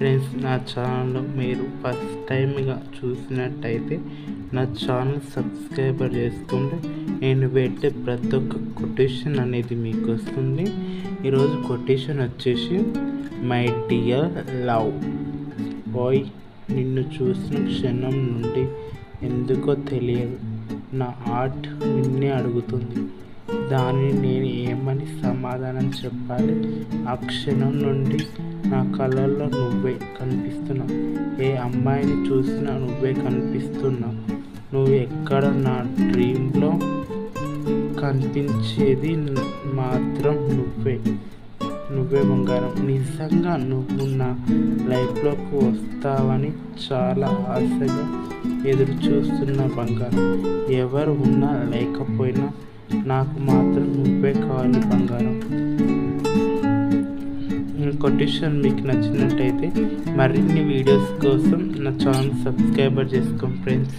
Friends, నా channel మీరు first టైంగా చూసినట్టయితే నా ఛానల్ సబ్స్క్రైబర్ చేసుకుంటే నేను పెట్టే ప్రతి ఒక్క కొటేషన్ అనేది మీకు వస్తుంది. ఈరోజు కొటేషన్ వచ్చేసి, మై డియర్ లవ్ బాయ్, నిన్ను చూసిన క్షణం నుండి ఎందుకో తెలియదు నా హార్ట్ నిన్నే అడుగుతుంది. దానిని నేను ఏమని సమాధానం చెప్పాలి? ఆ క్షణం నుండి నా కళ్ళల్లో నువ్వే కనిపిస్తున్నావు. ఏ అమ్మాయిని చూసినా నువ్వే కనిపిస్తున్నావు. నువ్వు ఎక్కడ నా డ్రీమ్లో కనిపించేది మాత్రం నువ్వే బంగారం. నిజంగా నువ్వు నా లైఫ్లోకి వస్తావని చాలా ఆశగా ఎదురు చూస్తున్న బంగారం. ఎవరు ఉన్నా లేకపోయినా నాకు మాత్రం నువ్వే కావాలి బంగారం. కొటేషన్ మీకు నచ్చినట్టయితే మరిన్ని వీడియోస్ కోసం నా ఛానల్ సబ్స్క్రైబర్ చేసుకోండి ఫ్రెండ్స్.